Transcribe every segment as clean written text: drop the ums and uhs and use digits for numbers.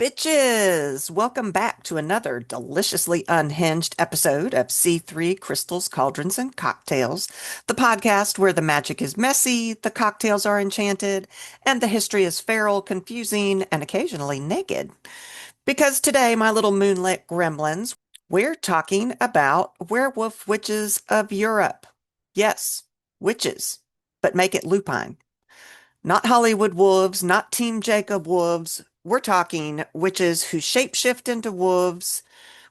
bitches! Welcome back to another deliciously unhinged episode of C3 Crystals, Cauldrons, and Cocktails, the podcast where the magic is messy, the cocktails are enchanted, and the history is feral, confusing, and occasionally naked. Because today, my little moonlit gremlins, we're talking about werewolf witches of Europe. Yes, witches, but make it lupine. Not Hollywood wolves, not Team Jacob wolves. We're talking witches who shapeshift into wolves,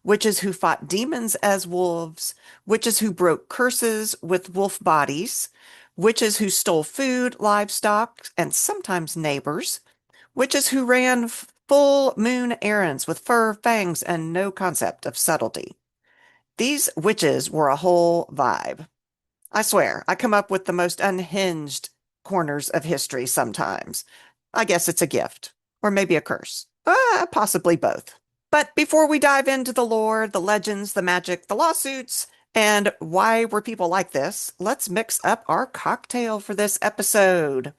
witches who fought demons as wolves, witches who broke curses with wolf bodies, witches who stole food, livestock, and sometimes neighbors, witches who ran full moon errands with fur, fangs, and no concept of subtlety. These witches were a whole vibe. I swear, I come up with the most unhinged corners of history sometimes. I guess it's a gift, or maybe a curse. Possibly both. But before we dive into the lore, the legends, the magic, the lawsuits, and why were people like this, let's mix up our cocktail for this episode.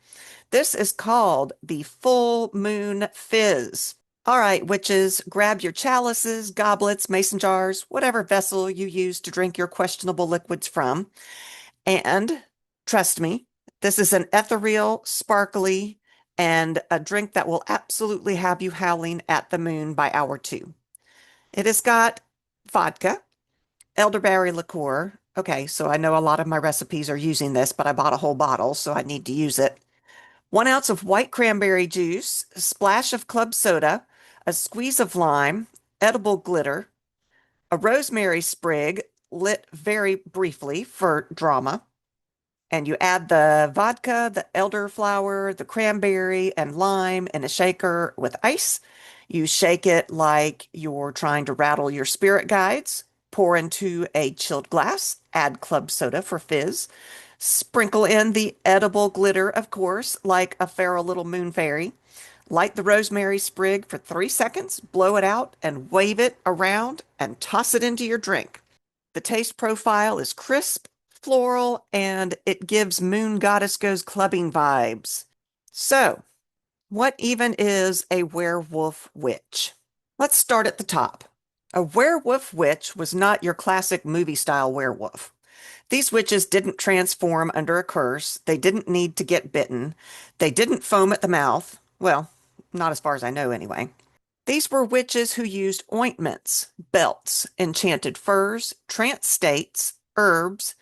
This is called the Full Moon Fizz. All right, witches, grab your chalices, goblets, mason jars, whatever vessel you use to drink your questionable liquids from. And trust me, this is an ethereal, sparkly, and a drink that will absolutely have you howling at the moon by hour two. It has got vodka, elderberry liqueur. Okay, so I know a lot of my recipes are using this, but I bought a whole bottle, so I need to use it. 1 ounce of white cranberry juice, a splash of club soda, a squeeze of lime, edible glitter, a rosemary sprig lit very briefly for drama. And you add the vodka, the elderflower, the cranberry, and lime in a shaker with ice. You shake it like you're trying to rattle your spirit guides. Pour into a chilled glass. Add club soda for fizz. Sprinkle in the edible glitter, of course, like a feral little moon fairy. Light the rosemary sprig for 3 seconds, blow it out, and wave it around and toss it into your drink. The taste profile is crisp, floral, and it gives Moon Goddess Goes Clubbing vibes. So, what even is a werewolf witch? Let's start at the top. A werewolf witch was not your classic movie-style werewolf. These witches didn't transform under a curse. They didn't need to get bitten. They didn't foam at the mouth. Well, not as far as I know anyway. These were witches who used ointments, belts, enchanted furs, trance states, herbs,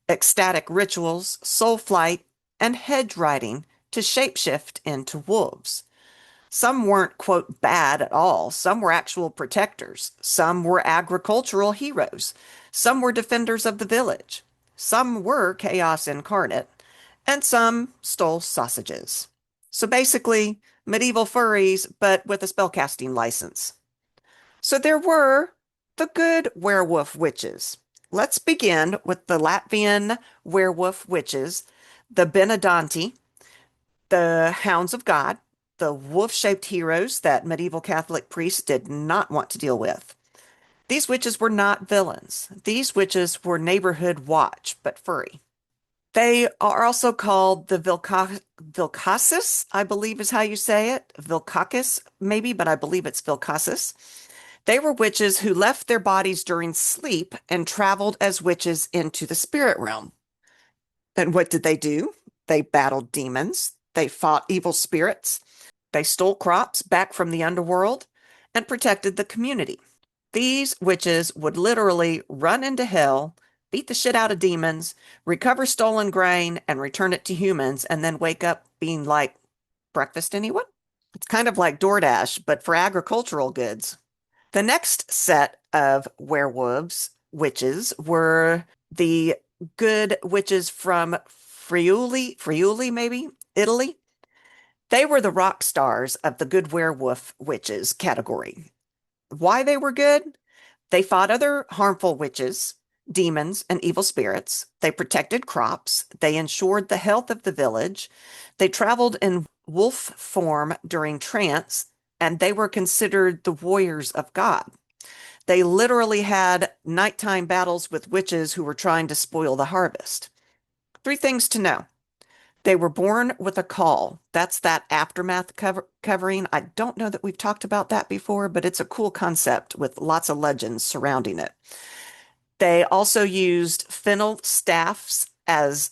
ecstatic rituals, soul flight, and hedge riding to shapeshift into wolves. Some weren't, quote, bad at all. Some were actual protectors. Some were agricultural heroes. Some were defenders of the village. Some were chaos incarnate. And some stole sausages. So basically, medieval furries, but with a spellcasting license. So there were the good werewolf witches. Let's begin with the Latvian werewolf witches, the Benedonti, the Hounds of God, the wolf-shaped heroes that medieval Catholic priests did not want to deal with. These witches were not villains. These witches were neighborhood watch, but furry. They are also called the Vilcasis, I believe is how you say it. Vilcacus, maybe, but I believe it's Vilcasis. They were witches who left their bodies during sleep and traveled as witches into the spirit realm. And what did they do? They battled demons. They fought evil spirits. They stole crops back from the underworld and protected the community. These witches would literally run into hell, beat the shit out of demons, recover stolen grain, and return it to humans, and then wake up being like, breakfast, anyone? It's kind of like DoorDash, but for agricultural goods. The next set of werewolves, witches, were the good witches from Friuli maybe, Italy. They were the rock stars of the good werewolf witches category. Why they were good? They fought other harmful witches, demons, and evil spirits. They protected crops. They ensured the health of the village. They traveled in wolf form during trance, and they were considered the warriors of God. They literally had nighttime battles with witches who were trying to spoil the harvest. 3 things to know. They were born with a call. That's that aftermath covering. I don't know that we've talked about that before, but it's a cool concept with lots of legends surrounding it. They also used fennel staffs as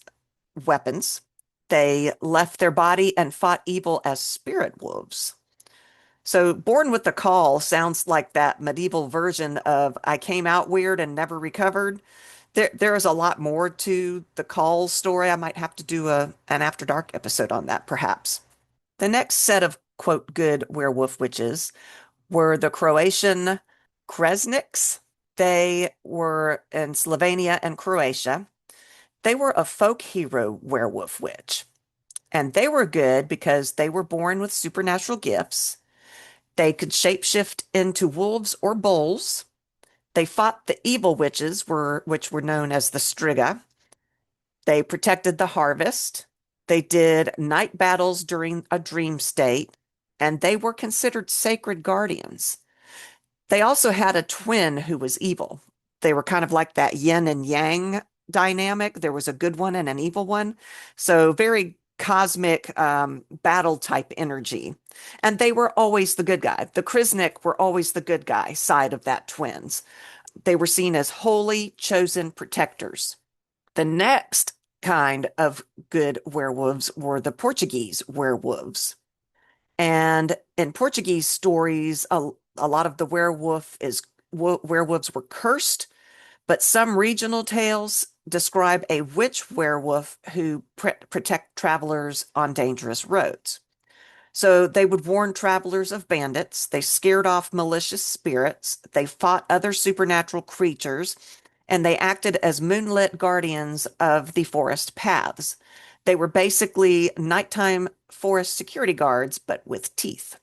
weapons. They left their body and fought evil as spirit wolves. So, Born with the Call sounds like that medieval version of I came out weird and never recovered. There is a lot more to the Call story. I might have to do an After Dark episode on that, perhaps. The next set of quote good werewolf witches were the Croatian Kresniks. They were in Slovenia and Croatia. They were a folk hero werewolf witch, and they were good because they were born with supernatural gifts. They could shapeshift into wolves or bulls. They fought the evil witches, which were known as the Striga. They protected the harvest. They did night battles during a dream state, and they were considered sacred guardians. They also had a twin who was evil. They were kind of like that yin and yang dynamic. There was a good one and an evil one. So very cosmic battle type energy. And they were always the good guy. The Kriznik were always the good guy side of that twins. They were seen as holy, chosen protectors. The next kind of good werewolves were the Portuguese werewolves. And in Portuguese stories, a lot of the werewolves were cursed, but some regional tales describe a witch werewolf who protect travelers on dangerous roads. So they would warn travelers of bandits, they scared off malicious spirits, they fought other supernatural creatures, and they acted as moonlit guardians of the forest paths. They were basically nighttime forest security guards, but with teeth.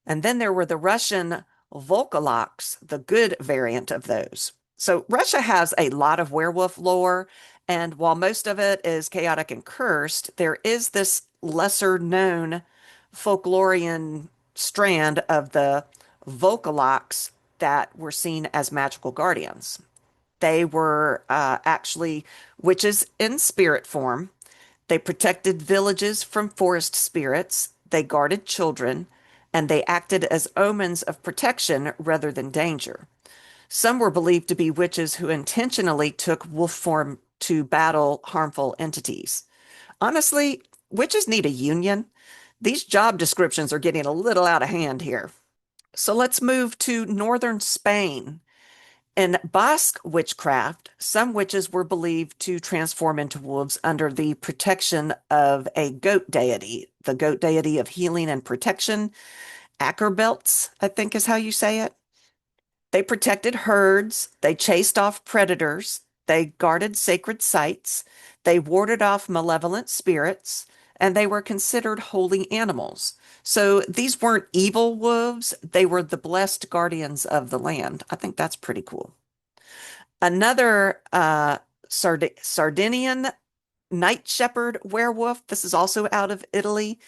And then there were the Russian Volkoloks, the good variant of those. So Russia has a lot of werewolf lore, and while most of it is chaotic and cursed, there is this lesser known folklorian strand of the Volkoloks that were seen as magical guardians. They were actually witches in spirit form. They protected villages from forest spirits. They guarded children, and they acted as omens of protection rather than danger. Some were believed to be witches who intentionally took wolf form to battle harmful entities. Honestly, witches need a union. These job descriptions are getting a little out of hand here. So let's move to northern Spain. In Basque witchcraft, some witches were believed to transform into wolves under the protection of a goat deity, the goat deity of healing and protection. Ackerbelts, I think is how you say it. They protected herds, they chased off predators, they guarded sacred sites, they warded off malevolent spirits, and they were considered holy animals. So these weren't evil wolves, they were the blessed guardians of the land. I think that's pretty cool. Another Sardinian night shepherd werewolf. This is also out of Italy.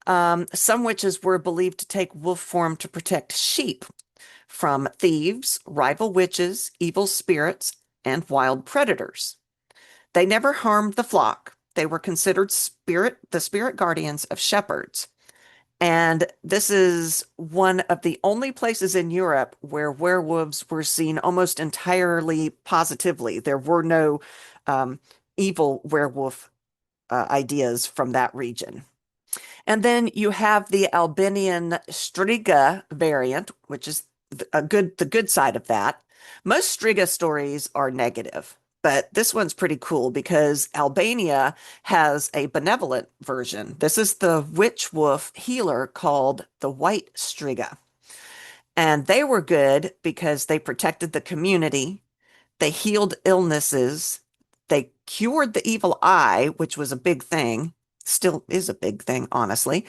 Some witches were believed to take wolf form to protect sheep from thieves, rival witches, evil spirits, and wild predators. They never harmed the flock. They were considered the spirit guardians of shepherds. And this is one of the only places in Europe where werewolves were seen almost entirely positively. There were no evil werewolf ideas from that region. And then you have the Albanian Striga variant, which is the good side of that. Most Striga stories are negative, but this one's pretty cool because Albania has a benevolent version. This is the witch wolf healer called the White Striga. And they were good because they protected the community, they healed illnesses, they cured the evil eye, which was a big thing, still is a big thing, honestly.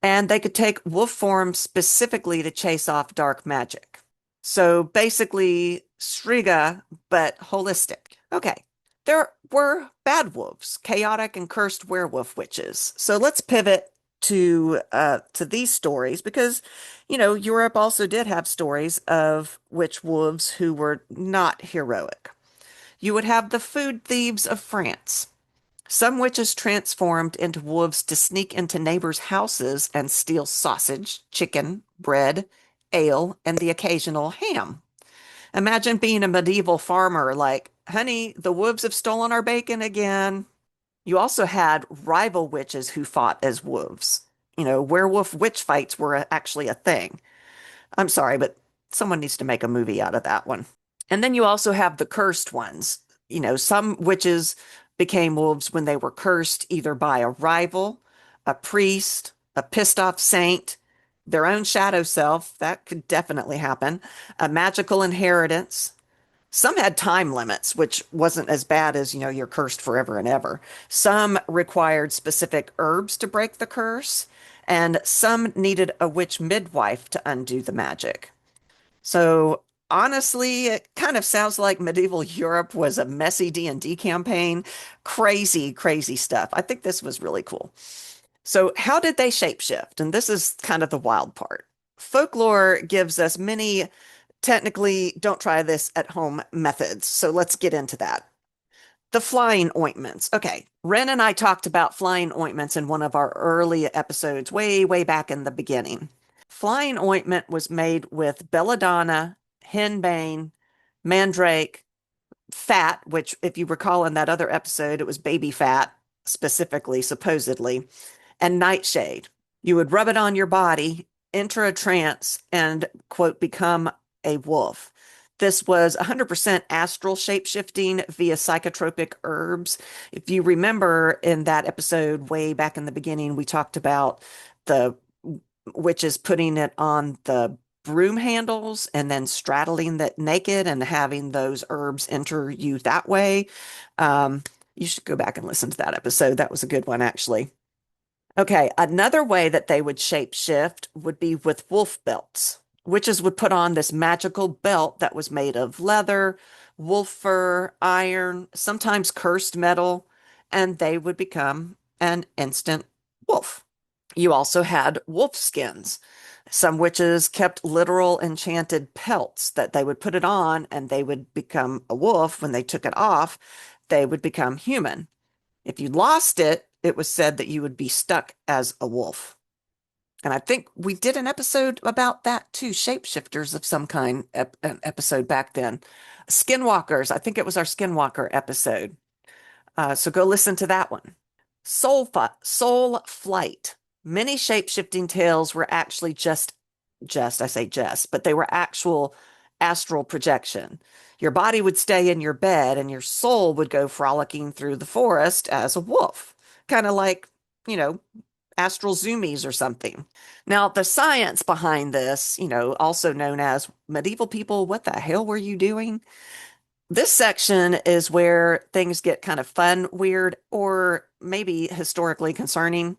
And they could take wolf form specifically to chase off dark magic. So basically, Striga, but holistic. Okay. There were bad wolves, chaotic and cursed werewolf witches. So let's pivot to these stories because, Europe also did have stories of witch wolves who were not heroic. You would have the food thieves of France. Some witches transformed into wolves to sneak into neighbors' houses and steal sausage, chicken, bread, ale, and the occasional ham. Imagine being a medieval farmer like, honey, the wolves have stolen our bacon again. You also had rival witches who fought as wolves. Werewolf witch fights were actually a thing. I'm sorry, but someone needs to make a movie out of that one. And then you also have the cursed ones. Some witches became wolves when they were cursed either by a rival, a priest, a pissed off saint, their own shadow self. That could definitely happen. A magical inheritance. Some had time limits, which wasn't as bad as, you're cursed forever and ever. Some required specific herbs to break the curse, and some needed a witch midwife to undo the magic. So honestly, it kind of sounds like medieval Europe was a messy D&D campaign. Crazy, crazy stuff. I think this was really cool. So how did they shapeshift? And this is kind of the wild part. Folklore gives us many technically don't try this at home methods. So let's get into that. The flying ointments. Okay. Ren and I talked about flying ointments in one of our early episodes, way, way back in the beginning. Flying ointment was made with belladonna, henbane, mandrake, fat, which, if you recall in that other episode, it was baby fat, specifically, supposedly, and nightshade. You would rub it on your body, enter a trance, and, quote, become a wolf. This was 100% astral shapeshifting via psychotropic herbs. If you remember in that episode way back in the beginning, we talked about the witches putting it on the broom handles and then straddling that naked and having those herbs enter you that way. You should go back and listen to that episode. That was a good one, actually. Okay, another way that they would shapeshift would be with wolf belts. Witches would put on this magical belt that was made of leather, wolf fur, iron, sometimes cursed metal, and they would become an instant wolf. You also had wolf skins. Some witches kept literal enchanted pelts that they would put it on and they would become a wolf. When they took it off, they would become human. If you lost it, it was said that you would be stuck as a wolf. And I think we did an episode about that too, shapeshifters of some kind, an episode back then. Skinwalkers, I think it was our Skinwalker episode. So go listen to that one. Soul flight. Many shape-shifting tales were actually I say just, but they were actual astral projection. Your body would stay in your bed and your soul would go frolicking through the forest as a wolf, kind of like, you know, astral zoomies or something. Now, the science behind this, also known as medieval people, what the hell were you doing? This section is where things get kind of fun, weird, or maybe historically concerning.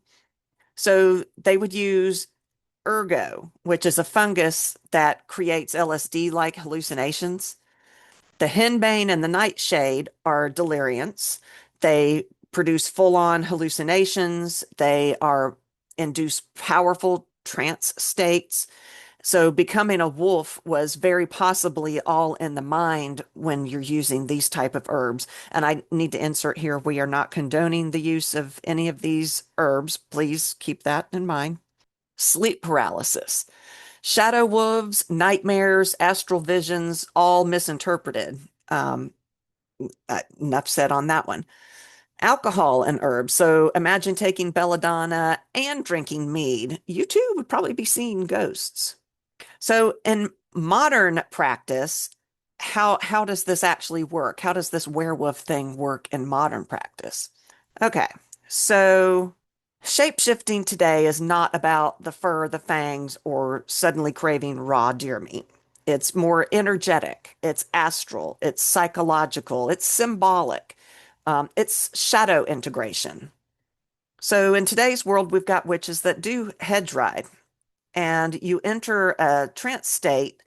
So they would use ergo, which is a fungus that creates LSD-like hallucinations. The henbane and the nightshade are deliriants. They produce full-on hallucinations. They are induce powerful trance states. So becoming a wolf was very possibly all in the mind when you're using these type of herbs. And I need to insert here, we are not condoning the use of any of these herbs. Please keep that in mind. Sleep paralysis. Shadow wolves, nightmares, astral visions, all misinterpreted. Enough said on that one. Alcohol and herbs. So imagine taking belladonna and drinking mead. You too would probably be seeing ghosts. So in modern practice, how does this actually work? How does this werewolf thing work in modern practice? Okay, so shape-shifting today is not about the fur, the fangs, or suddenly craving raw deer meat. It's more energetic, it's astral, it's psychological, it's symbolic, it's shadow integration. So in today's world, we've got witches that do hedge ride, and you enter a trance state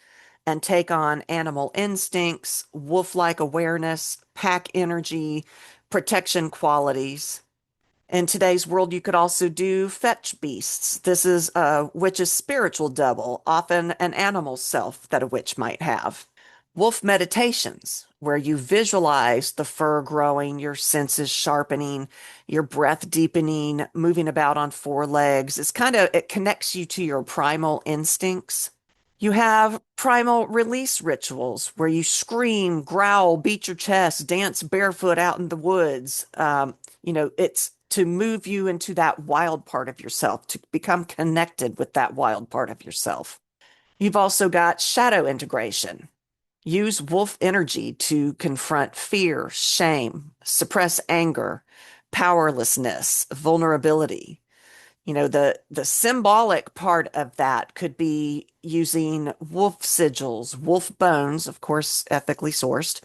and take on animal instincts, wolf-like awareness, pack energy, protection qualities. In today's world, you could also do fetch beasts. This is a witch's spiritual double, often an animal self that a witch might have. Wolf meditations. where you visualize the fur growing, your senses sharpening, your breath deepening, moving about on four legs. It connects you to your primal instincts. You have primal release rituals where you scream, growl, beat your chest, dance barefoot out in the woods. It's to move you into that wild part of yourself, to become connected with that wild part of yourself. You've also got shadow integration. Use wolf energy to confront fear, shame, suppress anger, powerlessness, vulnerability. The symbolic part of that could be using wolf sigils, wolf bones, of course, ethically sourced,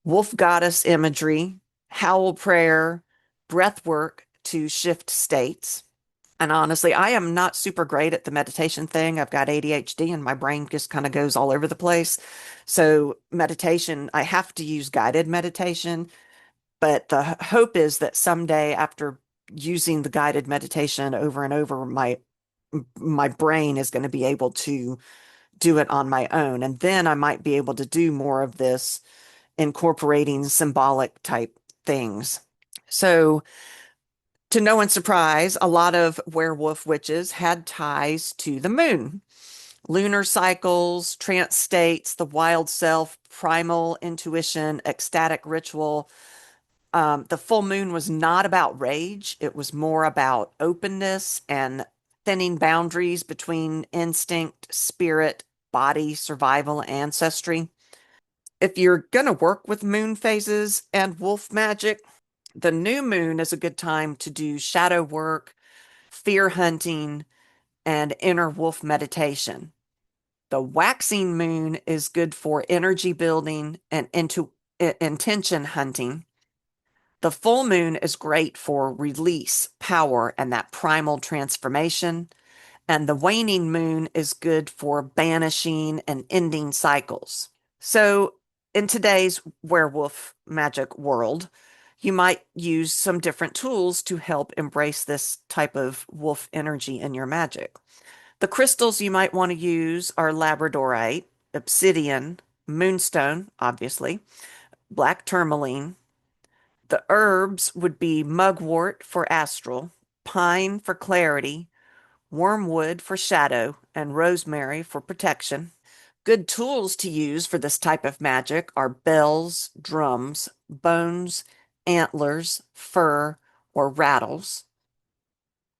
wolf goddess imagery, howl prayer, breath work to shift states. And honestly, I am not super great at the meditation thing. I've got ADHD and my brain just kind of goes all over the place. So, meditation, I have to use guided meditation. But the hope is that someday, after using the guided meditation over and over, my brain is going to be able to do it on my own. And then I might be able to do more of this, incorporating symbolic type things. So, to no one's surprise, a lot of werewolf witches had ties to the moon. Lunar cycles, trance states, the wild self, primal intuition, ecstatic ritual. The full moon was not about rage. It was more about openness and thinning boundaries between instinct, spirit, body, survival, ancestry. If you're going to work with moon phases and wolf magic, the new moon is a good time to do shadow work, fear hunting, and inner wolf meditation. The waxing moon is good for energy building and intention hunting. The full moon is great for release, power, and that primal transformation. And the waning moon is good for banishing and ending cycles. So, in today's werewolf magic world, you might use some different tools to help embrace this type of wolf energy in your magic. The crystals you might want to use are labradorite, obsidian, moonstone, obviously, black tourmaline. The herbs would be mugwort for astral, pine for clarity, wormwood for shadow, and rosemary for protection. Good tools to use for this type of magic are bells, drums, bones, antlers, fur, or rattles.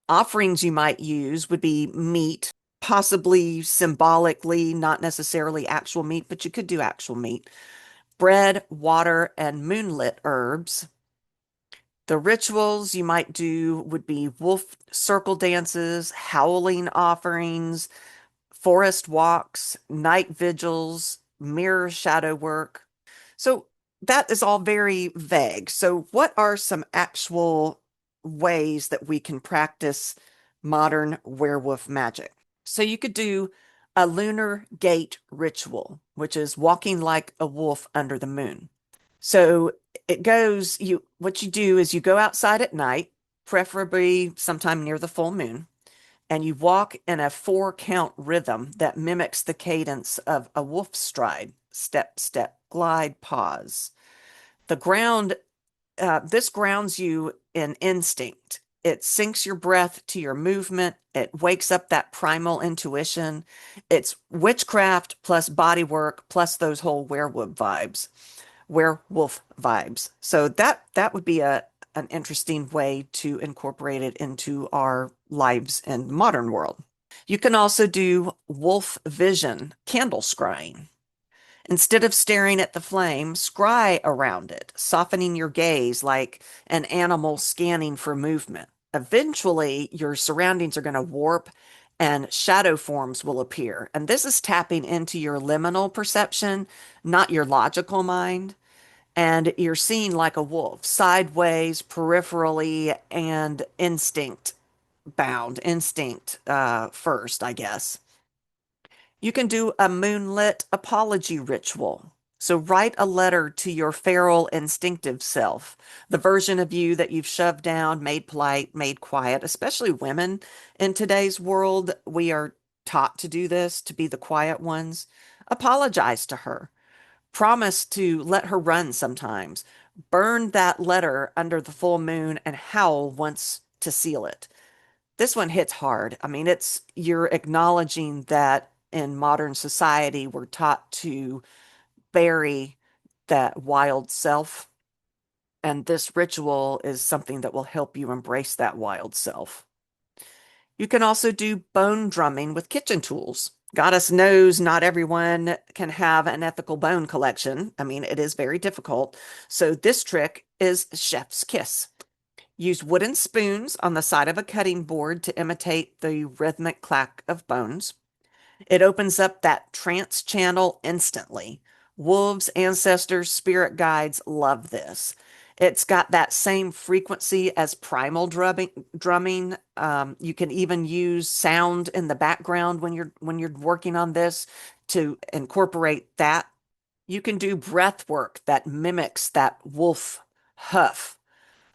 Offerings you might use would be meat, possibly symbolically, not necessarily actual meat, but you could do actual meat. Bread, water, and moonlit herbs. The rituals you might do would be wolf circle dances, howling offerings, forest walks, night vigils, mirror shadow work. So that is all very vague. So, what are some actual ways that we can practice modern werewolf magic? So, you could do a lunar gate ritual, which is walking like a wolf under the moon. So it goes, what you do is you go outside at night, preferably sometime near the full moon, and you walk in a 4 count rhythm that mimics the cadence of a wolf stride. Step, step, glide, pause. This grounds you in instinct. It syncs your breath to your movement. It wakes up that primal intuition. It's witchcraft plus body work plus those whole werewolf vibes. So that would be an interesting way to incorporate it into our lives in the modern world. You can also do wolf vision, candle scrying. Instead of staring at the flame, scry around it, softening your gaze like an animal scanning for movement. Eventually, your surroundings are going to warp and shadow forms will appear. And this is tapping into your liminal perception, not your logical mind. And you're seeing like a wolf, sideways, peripherally, and instinct bound, instinct first, I guess. You can do a moonlit apology ritual. So write a letter to your feral instinctive self, the version of you that you've shoved down, made polite, made quiet, especially women in today's world. We are taught to do this, to be the quiet ones. Apologize to her. Promise to let her run sometimes. Burn that letter under the full moon and howl once to seal it. This one hits hard. I mean, it's you're acknowledging that in modern society, we're taught to bury that wild self. And this ritual is something that will help you embrace that wild self. You can also do bone drumming with kitchen tools. Goddess knows not everyone can have an ethical bone collection. I mean, it is very difficult. So this trick is chef's kiss. Use wooden spoons on the side of a cutting board to imitate the rhythmic clack of bones. It opens up that trance channel instantly. Wolves, ancestors, spirit guides love this. It's got that same frequency as primal drumming. You can even use sound in the background when you're working on this to incorporate that. You can do breath work that mimics that wolf huff.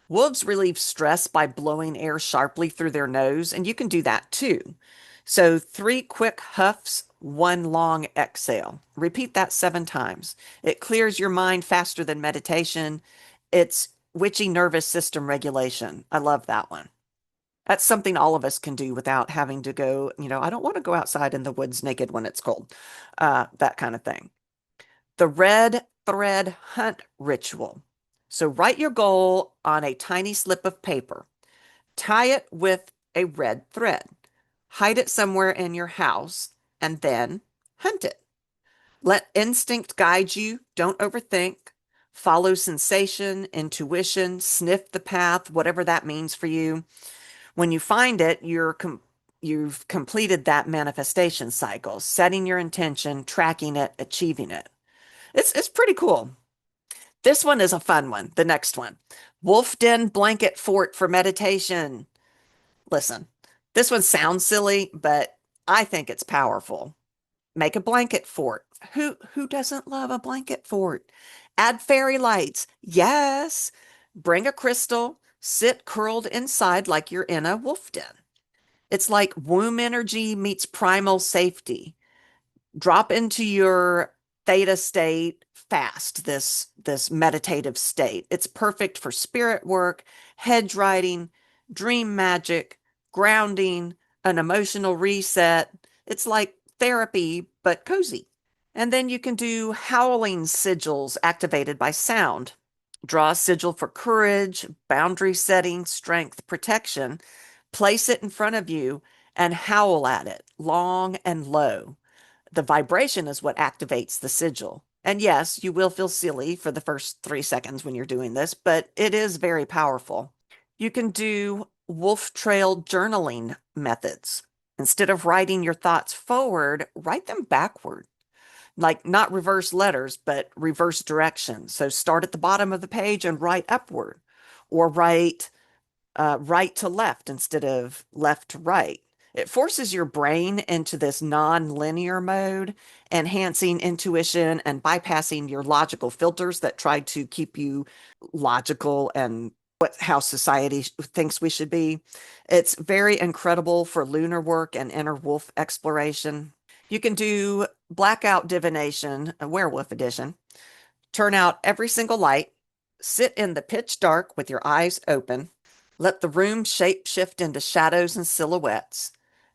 Wolves relieve stress by blowing air sharply through their nose, and you can do that too. So, three quick huffs, one long exhale. Repeat that 7 times. It clears your mind faster than meditation. It's witchy nervous system regulation. I love that one. That's something all of us can do without having to go, I don't want to go outside in the woods naked when it's cold, that kind of thing. The red thread hunt ritual. So write your goal on a tiny slip of paper. Tie it with a red thread. Hide it somewhere in your house and then hunt it. Let instinct guide you. Don't overthink. Follow sensation, intuition, sniff the path, whatever that means for you. When you find it, you've completed that manifestation cycle, setting your intention, tracking it, achieving it. It's pretty cool. This one is a fun one. The next one. Wolf Den Blanket Fort for meditation. Listen, this one sounds silly, but I think it's powerful. Make a blanket fort. Who doesn't love a blanket fort? Add fairy lights. Yes. Bring a crystal. Sit curled inside like you're in a wolf den. It's like womb energy meets primal safety. Drop into your theta state fast, this meditative state. It's perfect for spirit work, hedge riding, dream magic, grounding, an emotional reset. It's like therapy, but cozy. And then you can do howling sigils activated by sound. Draw a sigil for courage, boundary setting, strength, protection. Place it in front of you and howl at it, long and low. The vibration is what activates the sigil. And yes, you will feel silly for the first 3 seconds when you're doing this, but it is very powerful. You can do wolf trail journaling methods. Instead of writing your thoughts forward, write them backward. Like not reverse letters, but reverse direction. So start at the bottom of the page and write upward, or write right to left instead of left to right. It forces your brain into this non-linear mode, enhancing intuition and bypassing your logical filters that try to keep you logical and how society thinks we should be. It's very incredible for lunar work and inner wolf exploration. You can do blackout divination, a werewolf edition. Turn out every single light. Sit in the pitch dark with your eyes open. Let the room shape shift into shadows and silhouettes.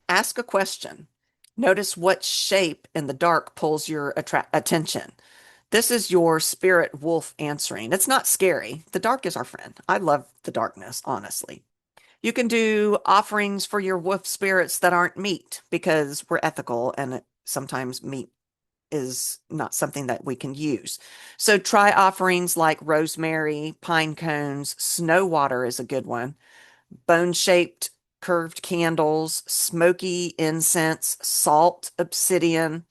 Ask a question. Notice what shape in the dark pulls your attention. This is your spirit wolf answering. It's not scary. The dark is our friend. I love the darkness, honestly. You can do offerings for your wolf spirits that aren't meat because we're ethical and sometimes meat is not something that we can use. So try offerings like rosemary, pine cones, snow water is a good one, bone-shaped curved candles, smoky incense, salt, obsidian,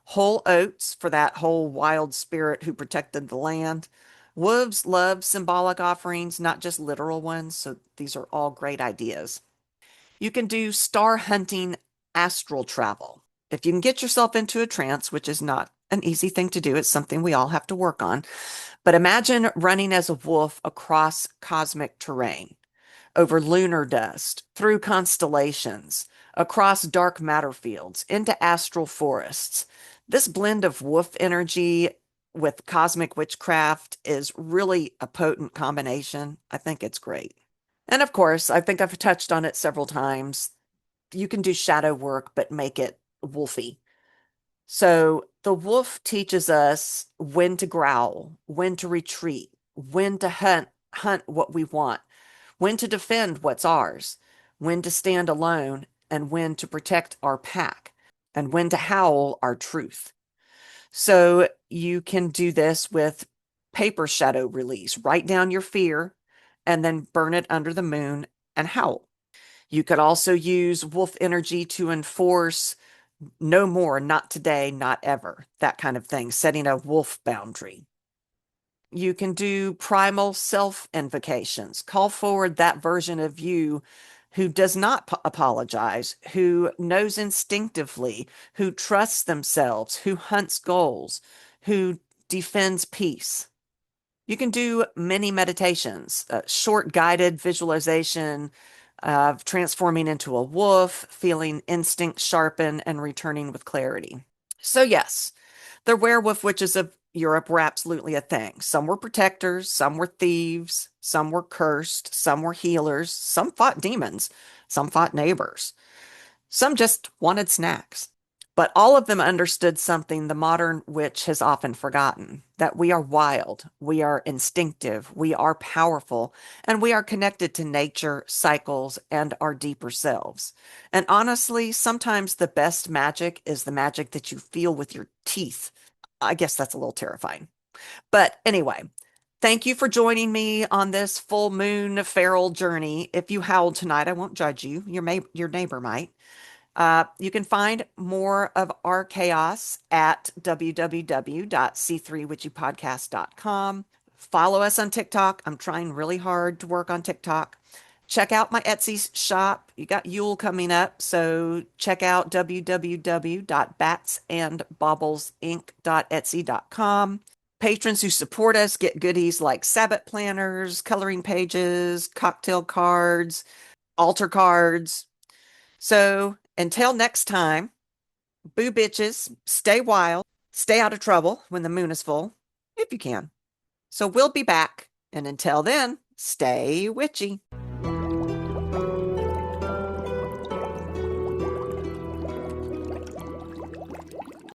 whole oats for that whole wild spirit who protected the land. Wolves love symbolic offerings, not just literal ones, so these are all great ideas. You can do star hunting astral travel. If you can get yourself into a trance, which is not an easy thing to do, it's something we all have to work on. But imagine running as a wolf across cosmic terrain, over lunar dust, through constellations, across dark matter fields, into astral forests. This blend of wolf energy with cosmic witchcraft is really a potent combination. I think it's great. And of course, I think I've touched on it several times. You can do shadow work, but make it wolfy. So the wolf teaches us when to growl, when to retreat, when to hunt what we want, when to defend what's ours, when to stand alone, and when to protect our pack, and when to howl our truth. So you can do this with paper shadow release. Write down your fear and then burn it under the moon and howl. You could also use wolf energy to enforce no more, not today, not ever, that kind of thing, setting a wolf boundary. You can do primal self invocations, call forward that version of you who does not apologize, who knows instinctively, who trusts themselves, who hunts goals, who defends peace. You can do many meditations, short guided visualization of transforming into a wolf, feeling instinct sharpen, and returning with clarity. So, yes, the werewolf witches of Europe were absolutely a thing. Some were protectors, some were thieves, some were cursed, some were healers, some fought demons, some fought neighbors, some just wanted snacks. But all of them understood something the modern witch has often forgotten, that we are wild, we are instinctive, we are powerful, and we are connected to nature, cycles, and our deeper selves. And honestly, sometimes the best magic is the magic that you feel with your teeth. I guess that's a little terrifying. But anyway, thank you for joining me on this full moon feral journey. If you howl tonight, I won't judge you. Your neighbor might. You can find more of our chaos at www.c3witchypodcast.com. Follow us on TikTok. I'm trying really hard to work on TikTok. Check out my Etsy shop. You got Yule coming up, so check out www.batsandbaublesinc.etsy.com. Patrons who support us get goodies like Sabbath planners, coloring pages, cocktail cards, altar cards. So until next time, boo bitches, stay wild, stay out of trouble when the moon is full, if you can. So we'll be back. And until then, stay witchy.